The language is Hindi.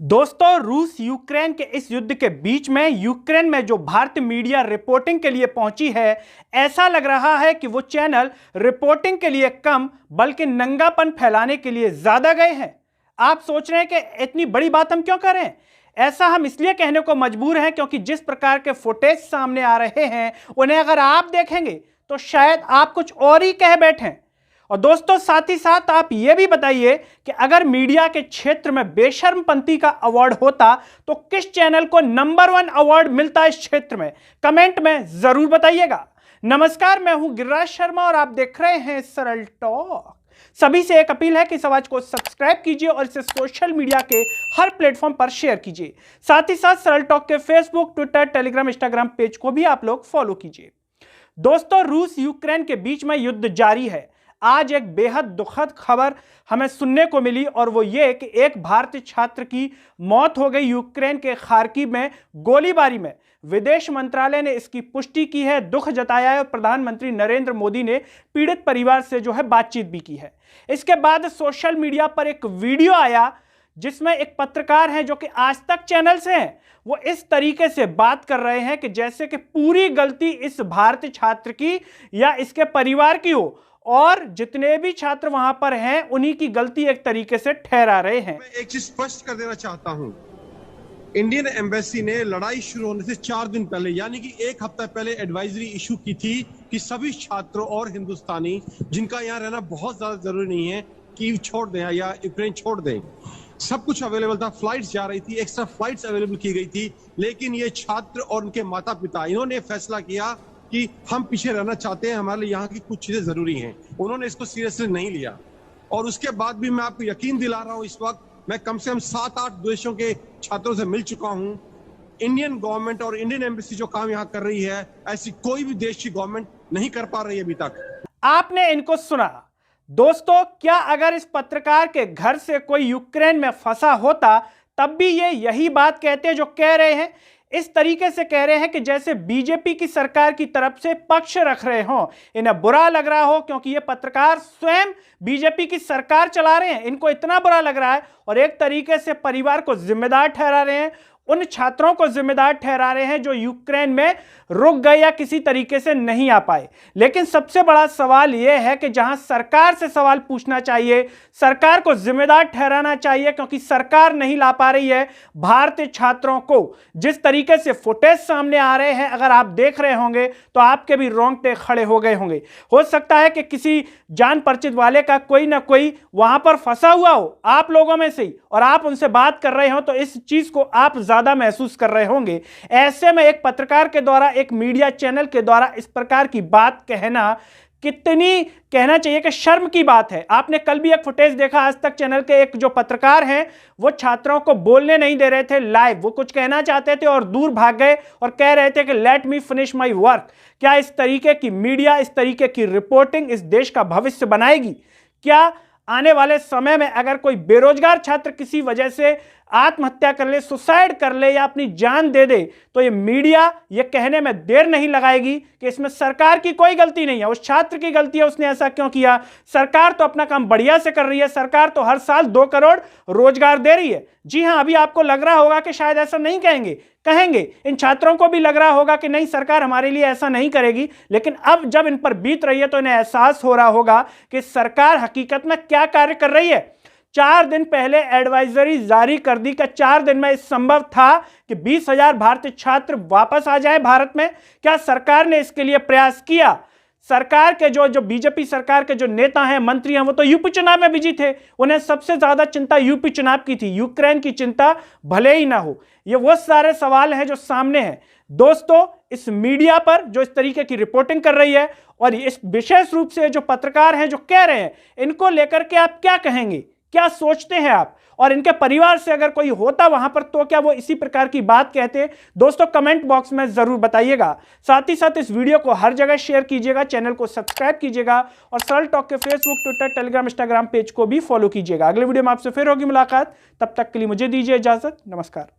दोस्तों, रूस यूक्रेन के इस युद्ध के बीच में यूक्रेन में जो भारतीय मीडिया रिपोर्टिंग के लिए पहुंची है, ऐसा लग रहा है कि वो चैनल रिपोर्टिंग के लिए कम बल्कि नंगापन फैलाने के लिए ज्यादा गए हैं। आप सोच रहे हैं कि इतनी बड़ी बात हम क्यों कर रहे हैं? ऐसा हम इसलिए कहने को मजबूर हैं क्योंकि जिस प्रकार के फुटेज सामने आ रहे हैं उन्हें अगर आप देखेंगे तो शायद आप कुछ और ही कह बैठें। और दोस्तों, साथ ही साथ आप यह भी बताइए कि अगर मीडिया के क्षेत्र में बेशर्मपंती का अवार्ड होता तो किस चैनल को नंबर 1 अवार्ड मिलता इस क्षेत्र में? कमेंट में जरूर बताइएगा। नमस्कार, मैं हूं गिरिराज शर्मा और आप देख रहे हैं सरल टॉक। सभी से एक अपील है कि इस आवाज को सब्सक्राइब कीजिए और इसे सोशल मीडिया के हर प्लेटफॉर्म पर शेयर कीजिए। साथ ही साथ सरल टॉक के Facebook, Twitter, Telegram, Instagram page को भी आप लोग फॉलो कीजिए। दोस्तों, रूस यूक्रेन के बीच में युद्ध जारी है। आज एक बेहद दुखद खबर हमें सुनने को मिली और वो ये कि एक भारतीय छात्र की मौत हो गई यूक्रेन के खार्किव में गोलीबारी में। विदेश मंत्रालय ने इसकी पुष्टि की है, दुख जताया है और प्रधानमंत्री नरेंद्र मोदी ने पीड़ित परिवार से जो है बातचीत भी की है। इसके बाद सोशल मीडिया पर एक वीडियो आया जिसमें एक पत्रकार हैं जो कि आज तक चैनल से हैं, वो इस तरीके से बात कर रहे हैं कि जैसे कि पूरी गलती इस भारतीय छात्र की या इसके परिवार की हो और जितने भी छात्र वहां पर हैं उन्हीं की गलती एक तरीके से ठहरा रहे हैं। मैं एक चीज स्पष्ट कर देना चाहता हूं, इंडियन एम्बेसी ने लड़ाई शुरू होने से 4 दिन पहले यानी कि 1 हफ्ता पहले एडवाइजरी इशू की थी कि सभी छात्रों और हिंदुस्तानी जिनका यहाँ रहना बहुत ज्यादा जरूरी नहीं है कीव छोड़ दें या यूक्रेन छोड़ दें। सब कुछ अवेलेबल था, फ्लाइट्स जा रही थी, एक्स्ट्रा फ्लाइट्स अवेलेबल की गई थी, लेकिन ये छात्र और उनके माता पिता इन्होंने फैसला किया कि हम पीछे रहना चाहते हैं, हमारे लिए यहाँ की कुछ चीजें जरूरी हैं। उन्होंने इसको सीरियसली नहीं लिया और उसके बाद भी मैं आपको यकीन दिला रहा हूँ, इस वक्त मैं कम से कम 7-8 देशों के छात्रों से मिल चुका हूँ। इंडियन गवर्नमेंट और इंडियन एम्बेसी जो काम यहाँ कर रही है, ऐसी कोई भी देश की गवर्नमेंट नहीं कर पा रही है अभी तक। आपने इनको सुना। दोस्तों, क्या अगर इस पत्रकार के घर से कोई यूक्रेन में फंसा होता तब भी ये यही बात कहते जो कह रहे हैं? इस तरीके से कह रहे हैं कि जैसे बीजेपी की सरकार की तरफ से पक्ष रख रहे हो, इन्हें बुरा लग रहा हो क्योंकि ये पत्रकार स्वयं बीजेपी की सरकार चला रहे हैं। इनको इतना बुरा लग रहा है और एक तरीके से परिवार को जिम्मेदार ठहरा रहे हैं, उन छात्रों को जिम्मेदार ठहरा रहे हैं जो यूक्रेन में रुक गए या किसी तरीके से नहीं आ पाए। लेकिन सबसे बड़ा सवाल यह है कि जहां सरकार से सवाल पूछना चाहिए, सरकार को जिम्मेदार ठहराना चाहिए क्योंकि सरकार नहीं ला पा रही है भारतीय छात्रों को। जिस तरीके से फुटेज सामने आ रहे हैं, अगर आप देख रहे होंगे तो आपके भी रोंगटे खड़े हो गए होंगे। हो सकता है कि किसी जान परिचित वाले का कोई ना कोई वहां पर फंसा हुआ हो आप लोगों में से ही, और आप उनसे बात कर रहे हो तो इस चीज को आप ज्यादा महसूस कर रहे होंगे। ऐसे में एक पत्रकार के द्वारा, एक मीडिया चैनल के द्वारा इस प्रकार की बात कहना कितनी, कहना चाहिए कि शर्म की बात है। आपने कल भी एक फुटेज देखा, आज तक चैनल के एक जो पत्रकार हैं वो छात्रों को बोलने नहीं दे रहे थे लाइव, वो कुछ कहना चाहते थे और दूर भाग गए और कह रहे थे कि let me finish my work. क्या इस तरीके की मीडिया, इस तरीके की रिपोर्टिंग इस देश का भविष्य बनाएगी? क्या आने वाले समय में अगर कोई बेरोजगार छात्र किसी वजह से आत्महत्या कर ले, सुसाइड कर ले या अपनी जान दे दे तो ये मीडिया ये कहने में देर नहीं लगाएगी कि इसमें सरकार की कोई गलती नहीं है, उस छात्र की गलती है, उसने ऐसा क्यों किया। सरकार तो अपना काम बढ़िया से कर रही है, सरकार तो हर साल 2 करोड़ रोजगार दे रही है। जी हां, अभी आपको लग रहा होगा कि शायद ऐसा नहीं कहेंगे, इन छात्रों को भी लग रहा होगा कि नहीं, सरकार हमारे लिए ऐसा नहीं करेगी, लेकिन अब जब इन पर बीत रही है तो इन्हें एहसास हो रहा होगा कि सरकार हकीकत में क्या कार्य कर रही है। 4 दिन पहले एडवाइजरी जारी कर दी कि 4 दिन में इस संभव था कि 20,000 भारतीय छात्र वापस आ जाएं भारत में। क्या सरकार ने इसके लिए प्रयास किया? सरकार के जो बीजेपी सरकार के जो नेता हैं, मंत्री हैं, वो तो यूपी चुनाव में बिजी थे। उन्हें सबसे ज्यादा चिंता यूपी चुनाव की थी, यूक्रेन की चिंता भले ही ना हो। ये वो सारे सवाल हैं जो सामने हैं। दोस्तों, इस मीडिया पर जो इस तरीके की रिपोर्टिंग कर रही है और इस विशेष रूप से जो पत्रकार हैं जो कह रहे हैं, इनको लेकर के आप क्या कहेंगे? क्या सोचते हैं आप? और इनके परिवार से अगर कोई होता वहां पर तो क्या वो इसी प्रकार की बात कहते? दोस्तों, कमेंट बॉक्स में जरूर बताइएगा। साथ ही साथ इस वीडियो को हर जगह शेयर कीजिएगा, चैनल को सब्सक्राइब कीजिएगा और सरल टॉक के Facebook, Twitter, Telegram, Instagram page को भी फॉलो कीजिएगा। अगले वीडियो में आपसे फिर होगी मुलाकात, तब तक के लिए मुझे दीजिए इजाजत। नमस्कार।